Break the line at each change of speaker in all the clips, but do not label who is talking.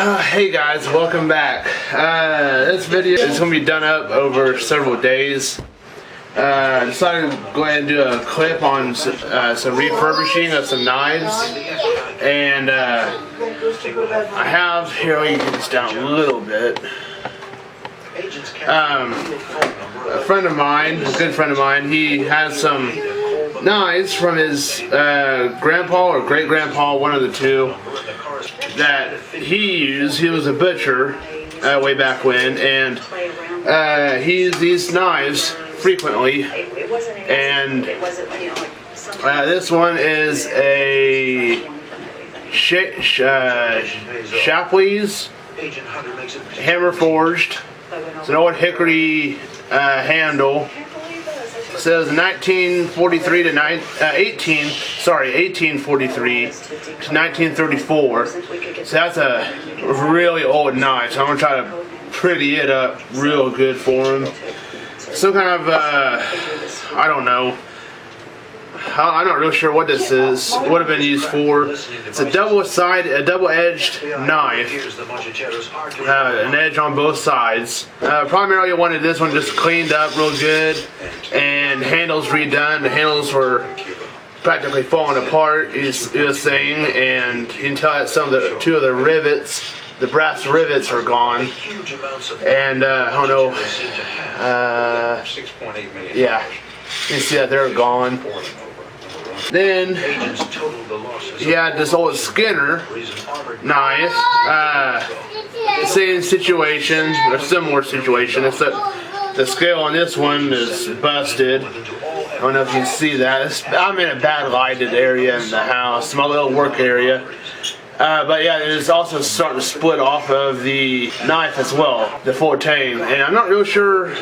Hey guys, welcome back. This video is going to be done up over several days. I decided to go ahead and do a clip on some refurbishing of some knives. And I have, here, let me get this down a little bit. A friend of mine, a good friend of mine, he has some knives from his grandpa or great-grandpa, one of the two, that he used. He was a butcher way back when, and he used these knives frequently. And this one is a Shapley's hammer forged. It's an old hickory handle. It says 1843 to 1934. So that's a really old knife. So I'm gonna try to pretty it up real good for him. Some kind of I don't know. I'm not really sure what this is. Would have been used for. It's a double-edged knife. An edge on both sides. Primarily wanted this one just cleaned up real good and handles redone. The handles were practically falling apart, he was saying, and you can tell that two of the rivets, the brass rivets, are gone. And I don't know. Yeah, you can see that they're gone. Then he had this old Skinner knife, same situation, a similar situation, except the scale on this one is busted. I don't know if you can see that. I'm in a bad lighted area in the house, my little work area. But yeah, it's also starting to split off of the knife as well, the 14. And I'm not real sure.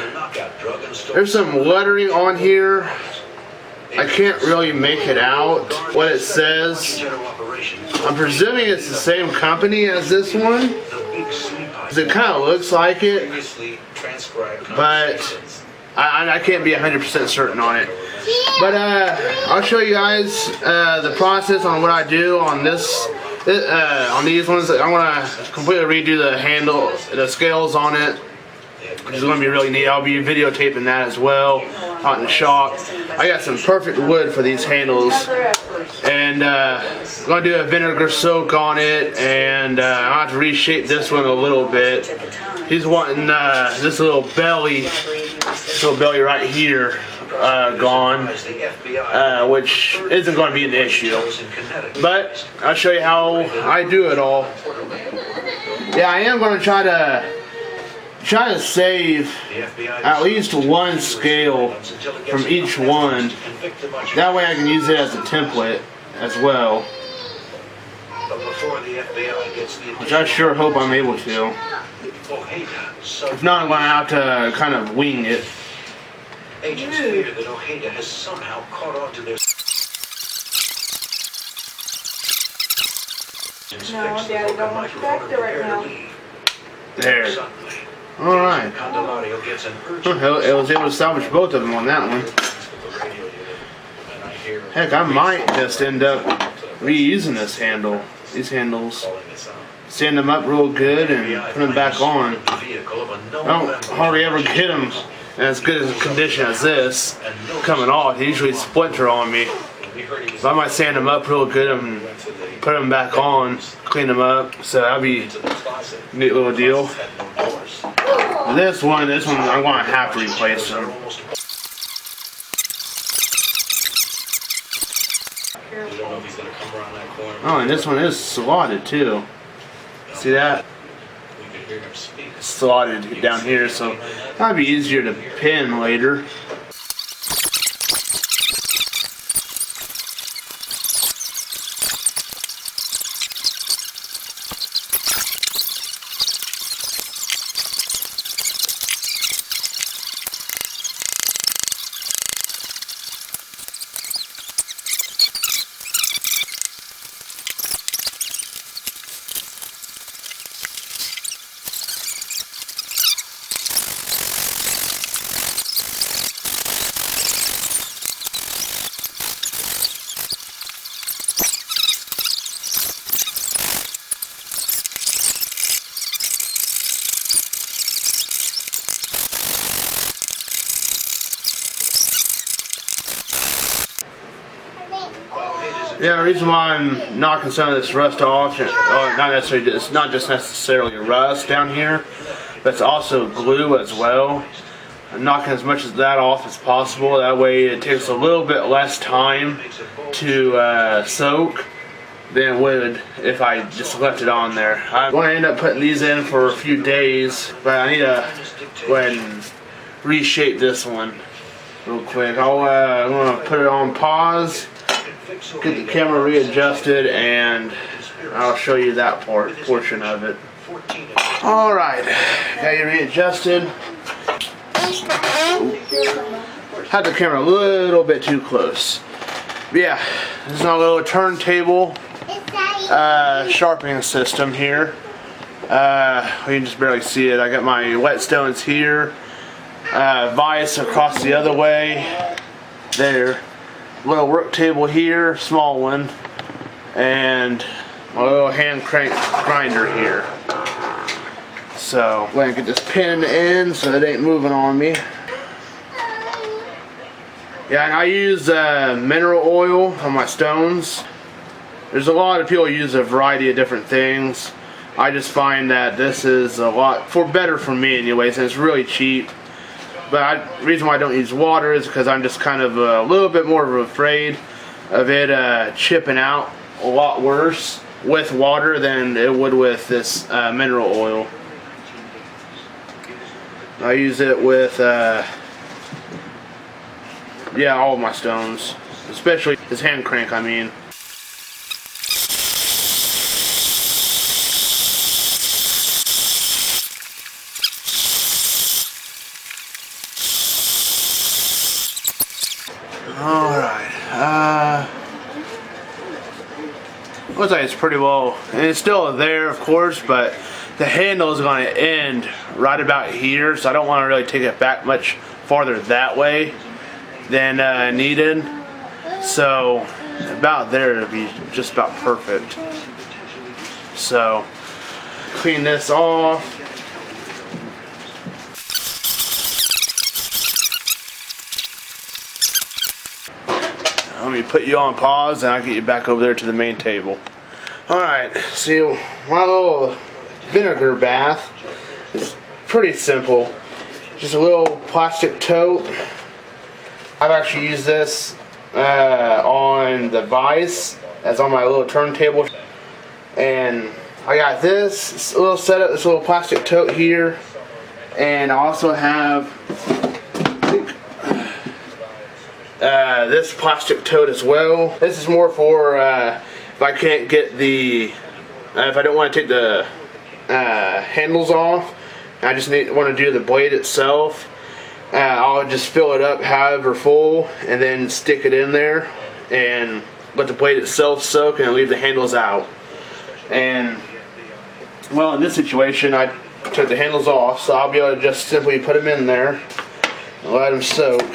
There's some lettering on here. I can't really make it out what it says. I'm presuming it's the same company as this one. It kind of looks like it, but I can't be 100% certain on it. But I'll show you guys the process on what I do on this. On these ones, I'm gonna completely redo the handle, the scales on it, which is gonna be really neat. I'll be videotaping that as well out in the shop. I got some perfect wood for these handles, and I'm gonna do a vinegar soak on it, and I'll have to reshape this one a little bit. He's wanting this little belly right here gone, which isn't going to be an issue. But I'll show you how I do it all. Yeah, I am going to try to save at least one scale from each one. That way I can use it as a template as well, which I sure hope I'm able to. If not, I'm going to have to kind of wing it. Agents fear that Ojeda has somehow caught on to their... No, Daddy, don't want you back there right now. There. Alright. It was able to salvage both of them on that one. Heck, I might just end up reusing these handles. Stand them up real good and put them back on. I don't hardly ever get them in as good a condition as this coming off. They usually splinter on me. So I might sand them up real good and put them back on, clean them up. So that'd be a neat little deal. This one, I'm going to have to replace them. Oh, and this one is slotted too. See that? It's slotted down here, so that'd be easier to pin later. Yeah, the reason why I'm knocking some of this rust off, it's not just necessarily rust down here, but it's also glue as well. I'm knocking as much of that off as possible. That way it takes a little bit less time to soak than it would if I just left it on there. I'm going to end up putting these in for a few days, but I need to go ahead and reshape this one real quick. I'm going to put it on pause, get the camera readjusted, and I'll show you that portion of it. Alright, got you readjusted. Had the camera a little bit too close. But yeah, this is my little turntable sharpening system here. You can just barely see it. I got my whetstones here, vise across the other way there, little work table here, small one, and my little hand crank grinder here. So I'm going to get this pin in the end so it ain't moving on me. Yeah, and I use mineral oil on my stones. There's a lot of people who use a variety of different things. I just find that this is a lot better for me anyways, and it's really cheap. But the reason why I don't use water is because I'm just kind of a little bit more afraid of it chipping out a lot worse with water than it would with this mineral oil. I use it with yeah, all of my stones, especially this hand crank, I mean. Alright, looks like it's pretty well, and it's still there of course, but the handle is going to end right about here, so I don't want to really take it back much farther that way than needed. So about there it'll be just about perfect. So clean this off. Let me put you on pause and I'll get you back over there to the main table. Alright, see, my little vinegar bath is pretty simple. Just a little plastic tote. I've actually used this on the vise that's on my little turntable, and I got this little setup, this little plastic tote here, and I also have this plastic tote as well. This is more for if I can't get the if I don't want to take the handles off, I just want to do the blade itself. I'll just fill it up however full and then stick it in there and let the blade itself soak and leave the handles out. And well, in this situation I took the handles off, so I'll be able to just simply put them in there and let them soak.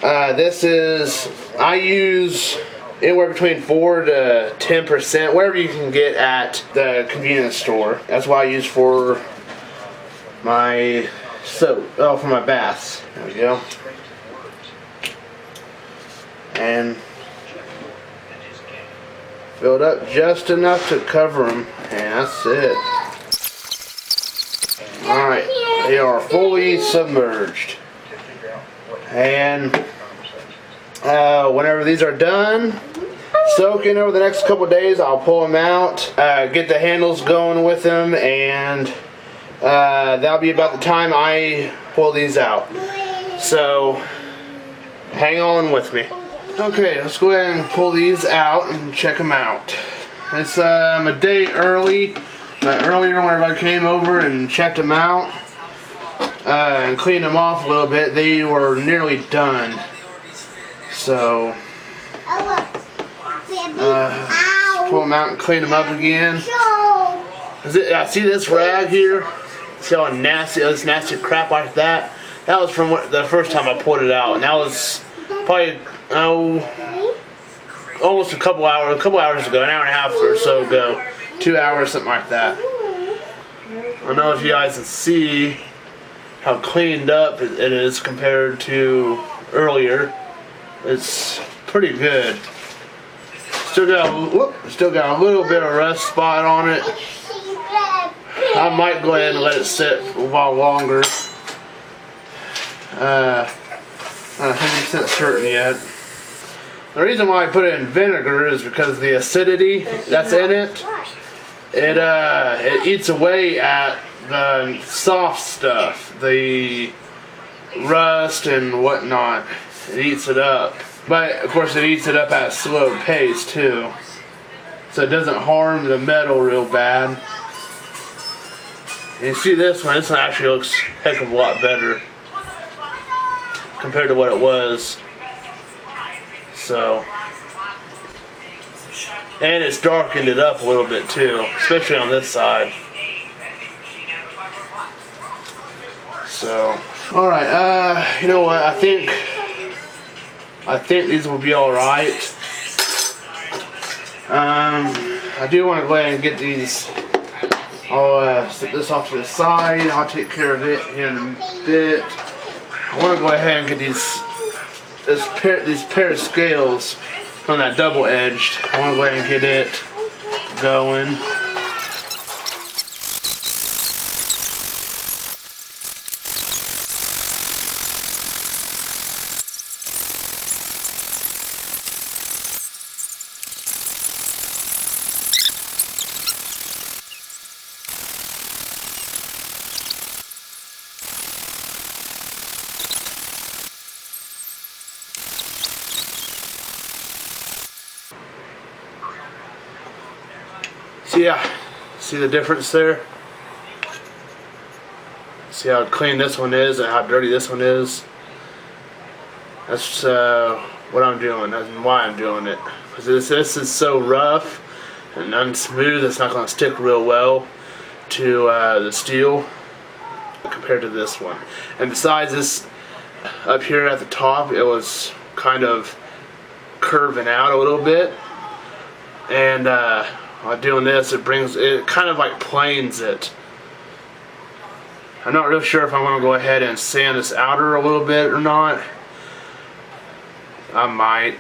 This is, I use anywhere between 4 to 10%, whatever you can get at the convenience store. That's what I use for my soap, for my baths. There we go. And fill it up just enough to cover them, and that's it. Alright, they are fully submerged. And whenever these are done soaking over the next couple days, I'll pull them out, get the handles going with them, and that'll be about the time I pull these out. So hang on with me. Okay, let's go ahead and pull these out and check them out. It's a day early, but earlier whenever I came over and checked them out and cleaned them off a little bit, they were nearly done. So pull them out and clean them up again. See this rag here? See how nasty, this nasty crap like that? That was from the first time I pulled it out, and that was probably almost a couple hours ago, an hour and a half or so ago, 2 hours, something like that. I don't know if you guys can see how cleaned up it is compared to earlier. It's pretty good. Still got a little bit of rust spot on it. I might go ahead and let it sit a while longer. Not 100% certain yet. The reason why I put it in vinegar is because the acidity that's in it, it eats away at the soft stuff, the rust and whatnot. It eats it up. But of course it eats it up at a slow pace too. So it doesn't harm the metal real bad. And you see this one actually looks a heck of a lot better compared to what it was. So, and it's darkened it up a little bit too, especially on this side. So, alright, you know what, I think these will be alright. I do want to go ahead and get these. I'll set this off to the side. I'll take care of it here in a bit. I want to go ahead and get these pair of scales from that double edged. I want to go ahead and get it going. See the difference there? See how clean this one is and how dirty this one is? That's what I'm doing and why I'm doing it. Because this is so rough and unsmooth, it's not going to stick real well to the steel compared to this one. And besides this, up here at the top, it was kind of curving out a little bit. And while doing this, it kind of like planes it. I'm not real sure if I want to go ahead and sand this outer a little bit or not. I might,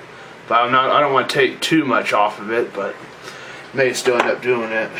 but I don't want to take too much off of it, but may still end up doing it.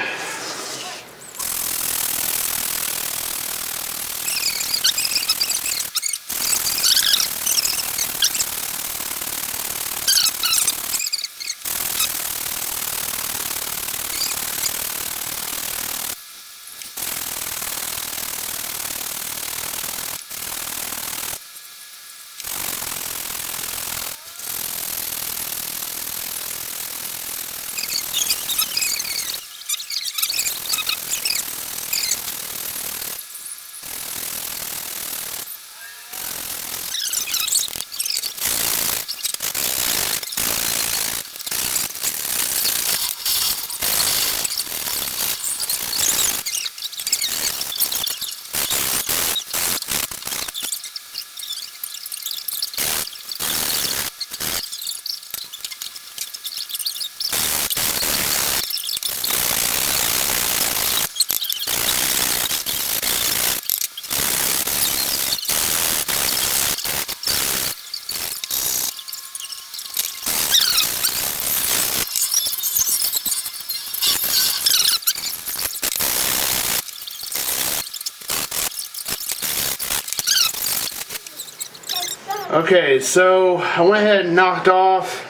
Okay, so I went ahead and knocked off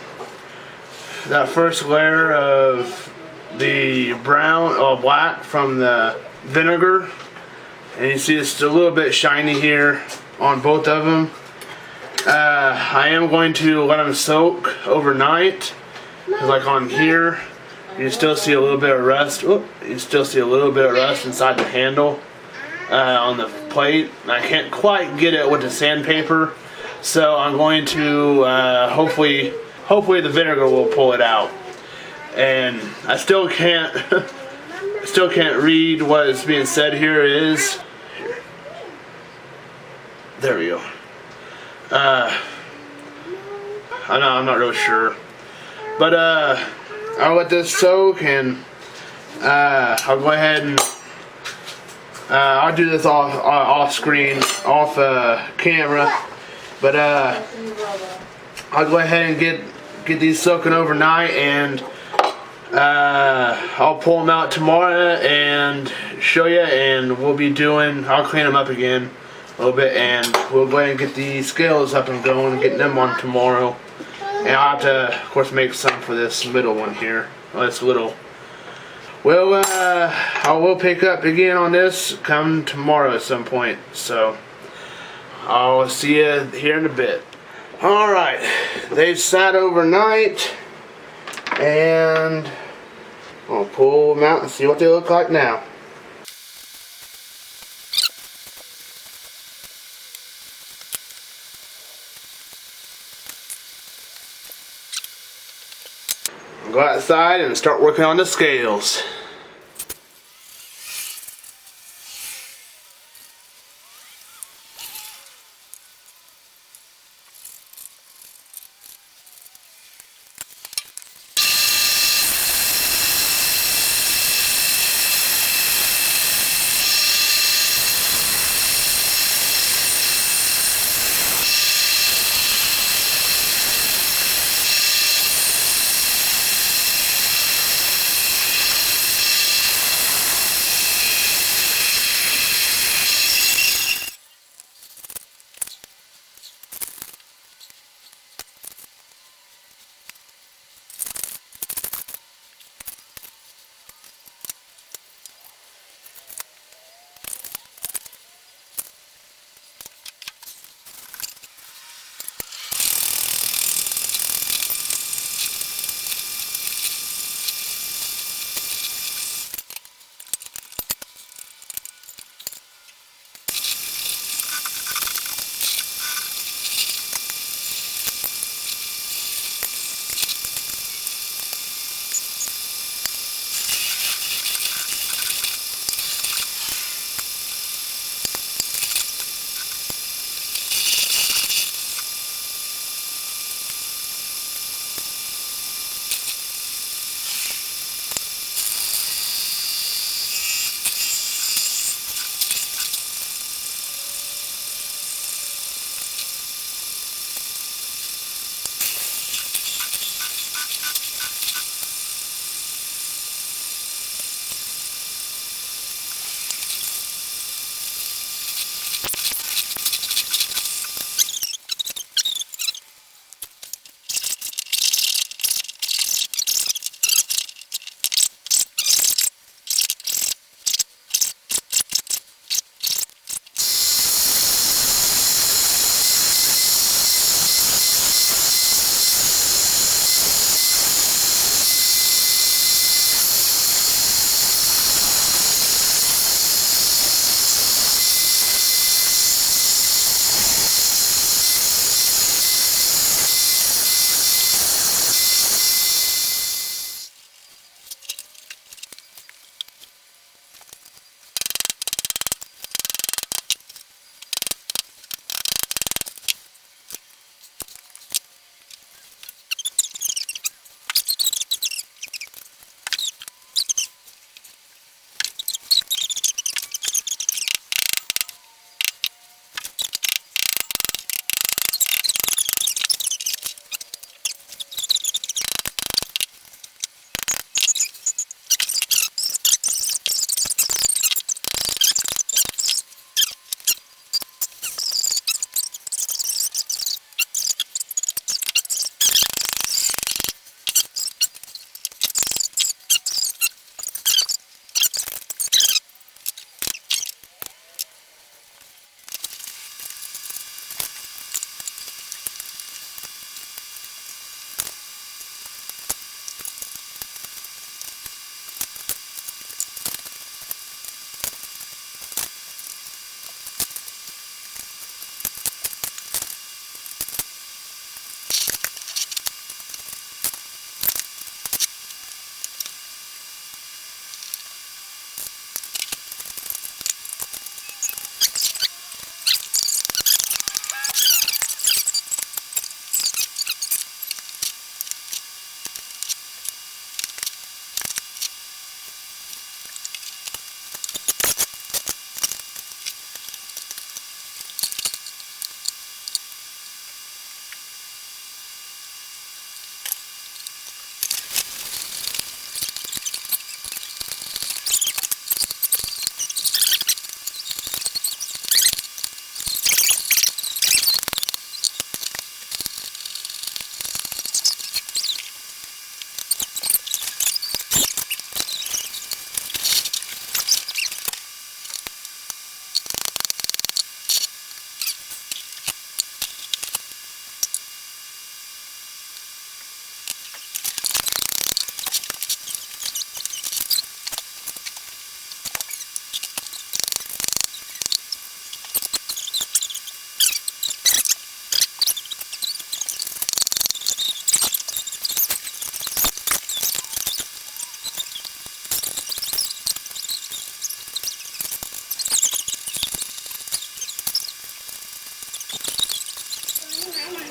that first layer of the black from the vinegar, and you see it's a little bit shiny here on both of them. I am going to let them soak overnight, because like on here you still see a little bit of rust. You still see a little bit of rust inside the handle on the plate. I can't quite get it with the sandpaper. So I'm going to hopefully the vinegar will pull it out. And I still can't read what is being said here. There we go. I'm not really sure, but I'll let this soak, and I'll go ahead and I'll do this off screen, off camera. But I'll go ahead and get these soaking overnight, and I'll pull them out tomorrow and show you, and I'll clean them up again a little bit, and we'll go ahead and get the scales up and going and get them on tomorrow. And I'll have to, of course, make some for this middle one here. This little. Well, I will pick up again on this come tomorrow at some point. So I'll see you here in a bit. Alright, they've sat overnight, and I'll pull them out and see what they look like now. Go outside and start working on the scales.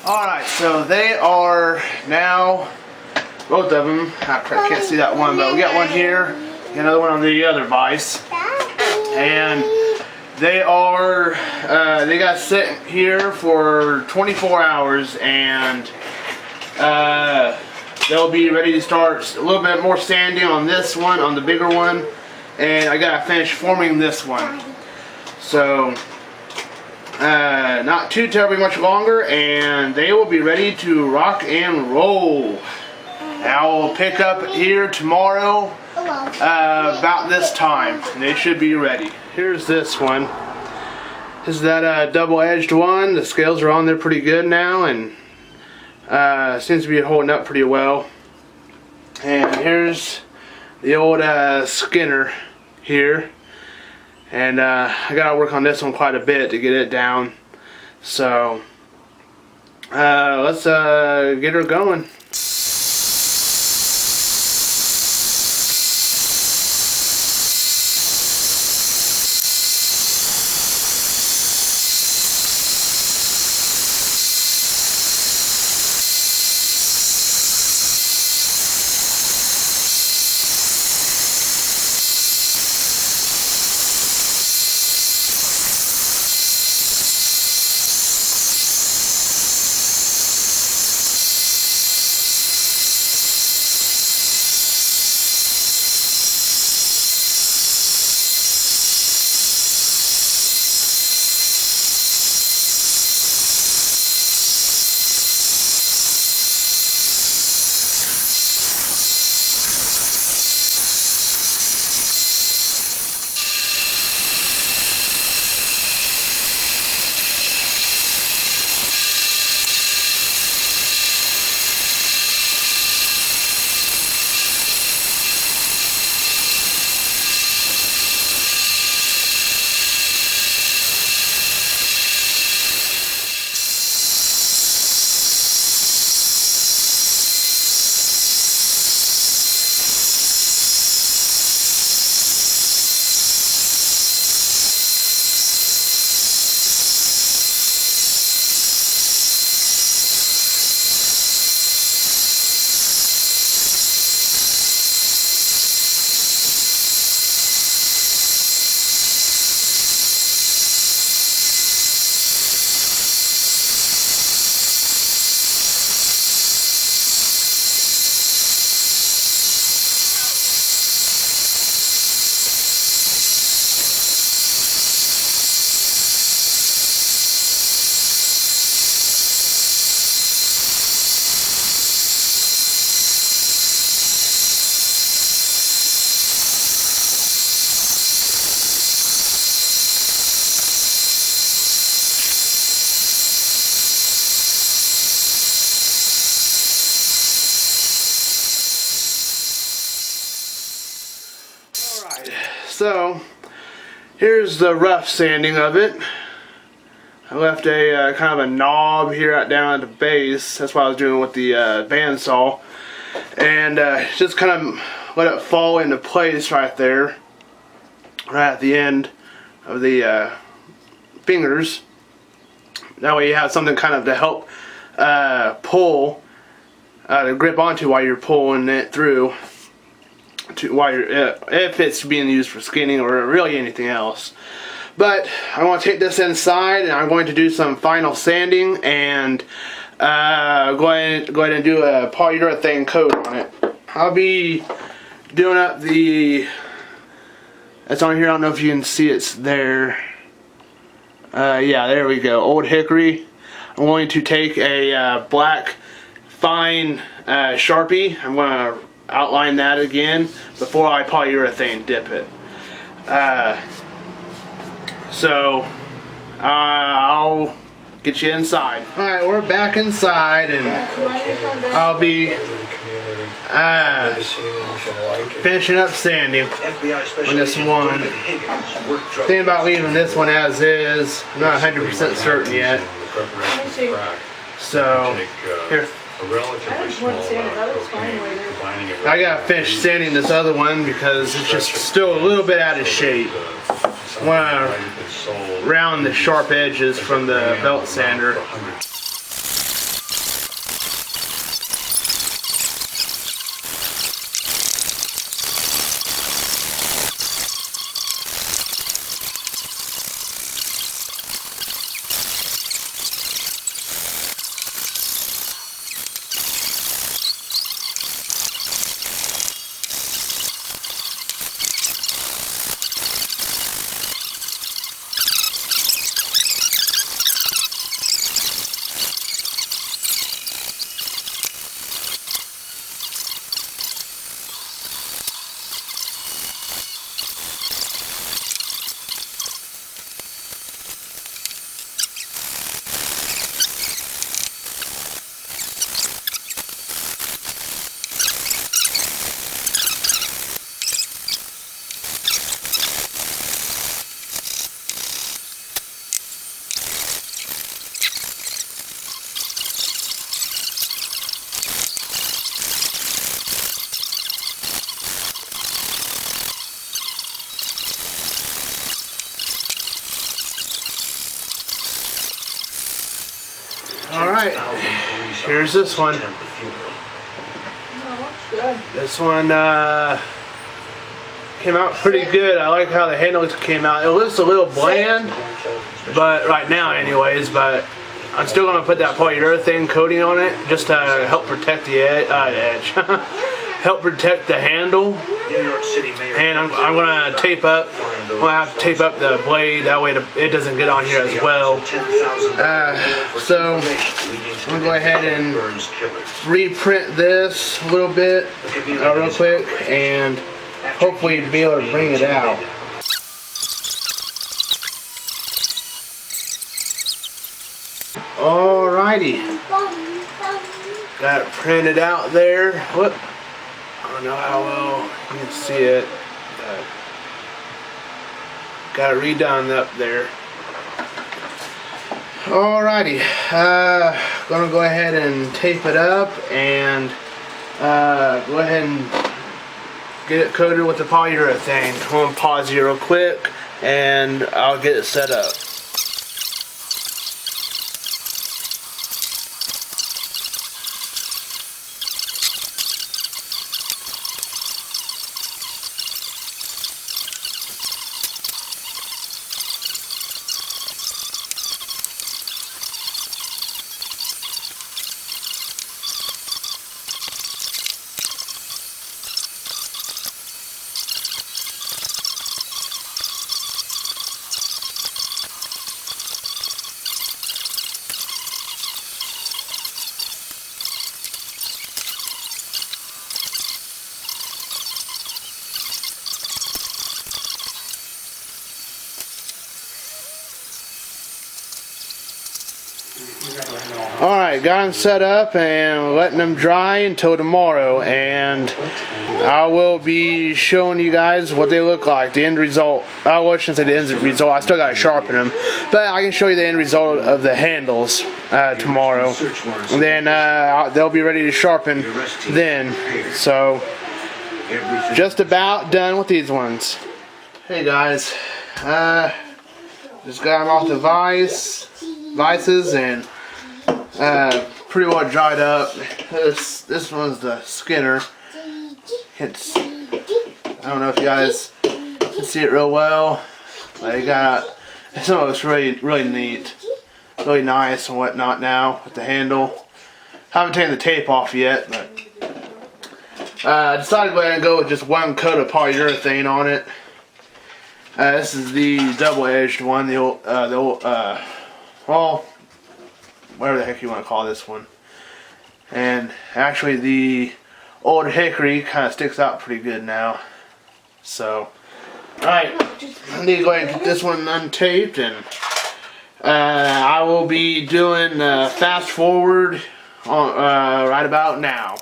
Alright, so they are now, both of them, I can't see that one, but we got one here, another one on the other vise. And they are, they got set here for 24 hours, and they'll be ready to start a little bit more sanding on this one, on the bigger one, and I gotta finish forming this one. So, not too terribly much longer, and they will be ready to rock and roll. I will pick up here tomorrow about this time, and they should be ready. Here's this one. This is that double-edged one. The scales are on there pretty good now, and seems to be holding up pretty well. And here's the old Skinner here, and I gotta work on this one quite a bit to get it down. So let's get her going. So here's the rough sanding of it. I left a kind of a knob here down at the base. That's what I was doing with the bandsaw, and just kind of let it fall into place right there, right at the end of the fingers. That way you have something kind of to help pull, to grip onto while you're pulling it through. While you're, if it's being used for skinning or really anything else. But I want to take this inside, and I'm going to do some final sanding and go ahead and do a polyurethane coat on it. I'll be doing up the, it's on here, I don't know if you can see it's there. Yeah, there we go, Old Hickory. I'm going to take a black fine Sharpie. I'm going to outline that again before I polyurethane dip it. So I'll get you inside. Alright, we're back inside, and I'll be finishing up sanding on this one. Thinking about leaving this one as is. I'm not 100% certain yet. So here, I gotta finish sanding this other one because it's just still a little bit out of shape. I want to round the sharp edges from the belt sander. Alright, here's this one. This one came out pretty good. I like how the handles came out. It looks a little bland, but right now anyways, but I'm still going to put that polyurethane coating on it just to help protect the edge. Help protect the handle. And I'm going to tape up. I'm going to have to tape up the blade, that way it doesn't get on here as well. So I'm going to go ahead and reprint this a little bit real quick and hopefully be able to bring it out. Alrighty. Got it printed out there. Whoop. I don't know how well you can see it. Got it redone up there. Alrighty. Gonna go ahead and tape it up and go ahead and get it coated with the polyurethane. I'm gonna pause here real quick and I'll get it set up. Alright, got them set up and letting them dry until tomorrow, and I will be showing you guys what they look like, the end result. I shouldn't say the end result, I still got to sharpen them, but I can show you the end result of the handles tomorrow, and then they'll be ready to sharpen then. So just about done with these ones. Hey guys, just got them off the vices and pretty well dried up. This one's the Skinner. I don't know if you guys can see it real well. But it looks really neat, really nice and whatnot now with the handle. Haven't taken the tape off yet, but I decided to go ahead and go with just one coat of polyurethane on it. This is the double-edged one, the old, well, whatever the heck you want to call this one. And actually the old hickory kind of sticks out pretty good now. So, alright, I need to go ahead and get this one untaped, and I will be doing fast forward on, right about now.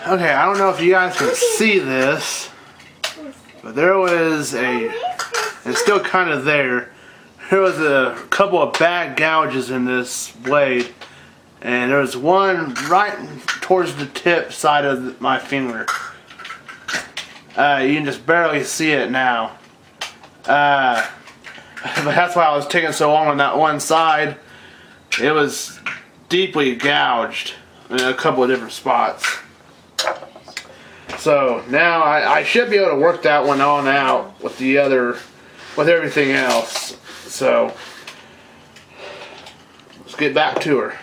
Okay, I don't know if you guys can see this, but there was it's still kind of there. There was a couple of bad gouges in this blade, and there was one right towards the tip side of my finger. You can just barely see it now. But that's why I was taking so long on that one side. It was deeply gouged in a couple of different spots. So now I should be able to work that one on out with with everything else. So let's get back to her.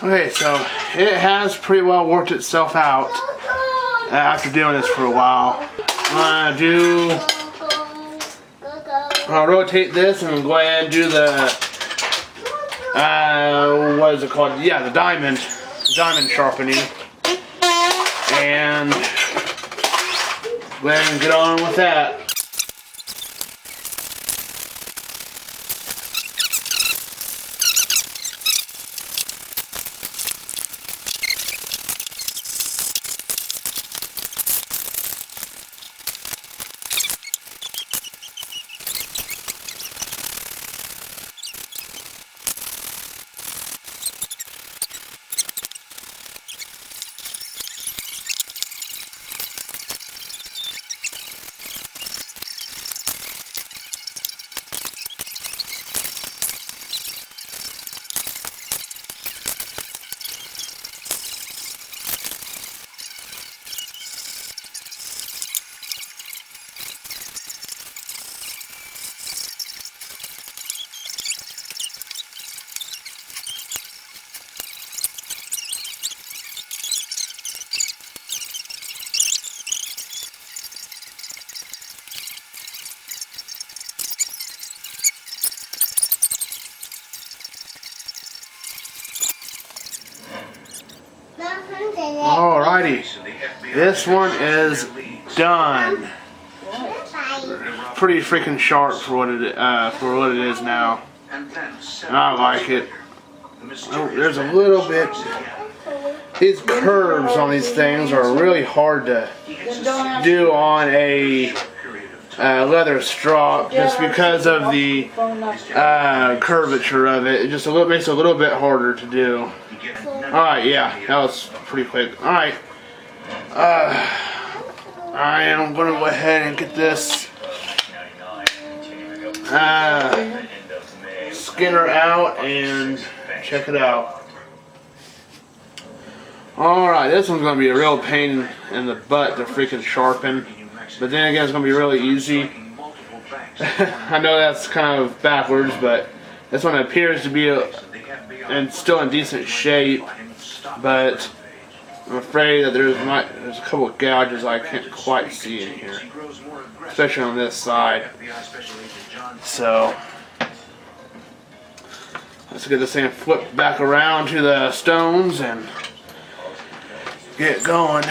Okay, so it has pretty well worked itself out after doing this for a while. I'm gonna rotate this and go ahead and do the what is it called? Yeah, the diamond sharpening, and go ahead and get on with that. Alrighty, this one is done. Pretty freaking sharp for what it is now, and I like it. Oh, there's a little bit. These curves on these things are really hard to do on a leather strop, just because of the curvature of it. It just makes it a little bit harder to do. Alright, yeah, that was pretty quick. Alright, I am going to go ahead and get this skinner out and check it out. Alright, this one's going to be a real pain in the butt to freaking sharpen, but then again it's going to be really easy. I know that's kind of backwards, but this one appears to be still in decent shape, but I'm afraid that there's a couple of gouges I can't quite see in here, especially on this side. So let's get this thing flipped back around to the stones and get going.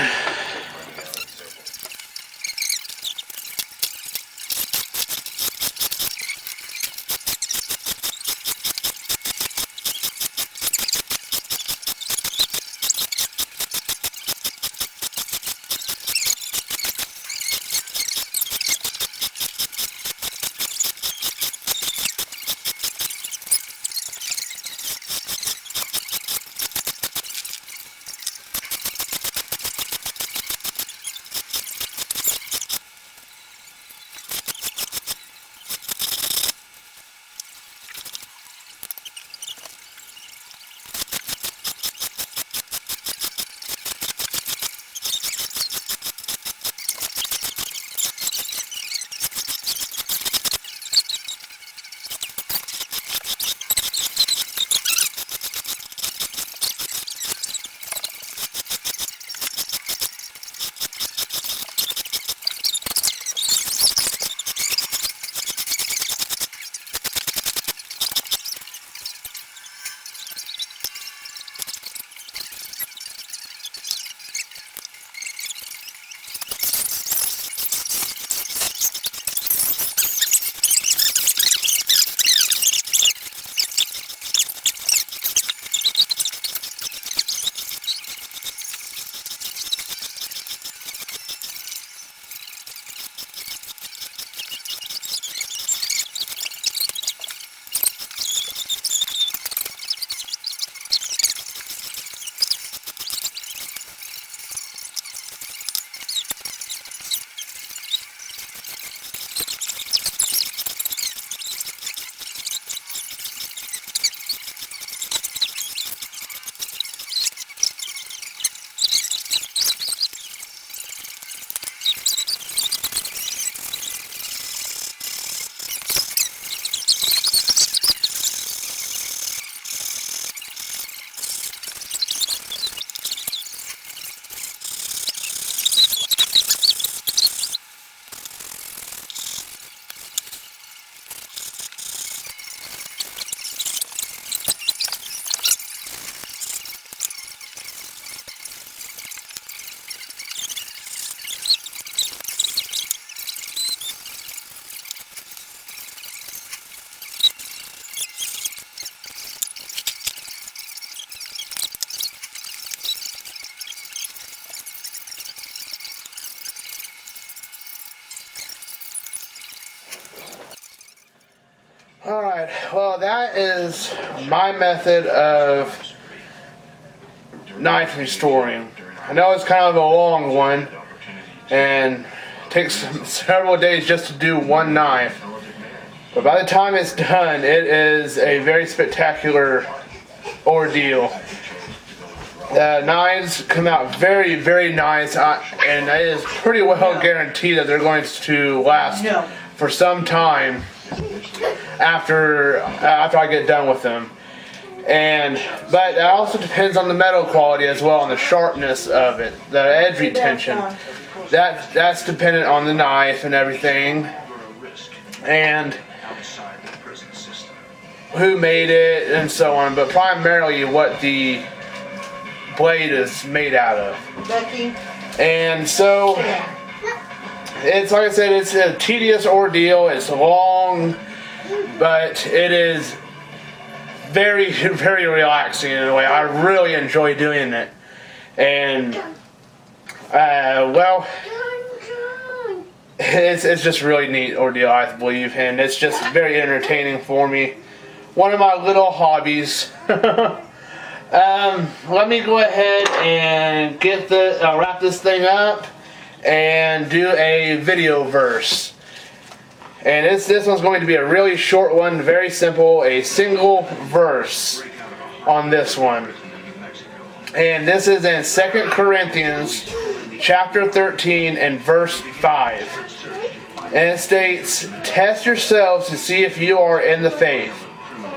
Alright, well that is my method of knife restoring. I know it's kind of a long one and takes several days just to do one knife, but by the time it's done, it is a very spectacular ordeal. The knives come out very, very nice, and it is pretty well guaranteed that they're going to last for some time after I get done with them. But it also depends on the metal quality as well, and the sharpness of it, the edge retention. That's dependent on the knife and everything, and who made it and so on, but primarily what the blade is made out of. And so it's like I said, it's a tedious ordeal. It's long, but it is very, very relaxing in a way. I really enjoy doing it. And well, it's just really neat ordeal, I believe, and it's just very entertaining for me. One of my little hobbies. Let me go ahead and get wrap this thing up and do a video verse. And this one's going to be a really short one, very simple, a single verse on this one. And this is in 2 Corinthians chapter 13 and verse 5. And it states, "Test yourselves to see if you are in the faith.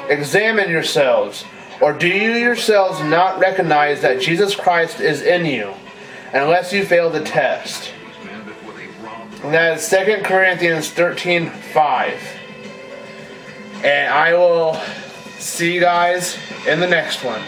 Examine yourselves. Or do you yourselves not recognize that Jesus Christ is in you, unless you fail the test?" And that is 2 Corinthians 13:5. And I will see you guys in the next one.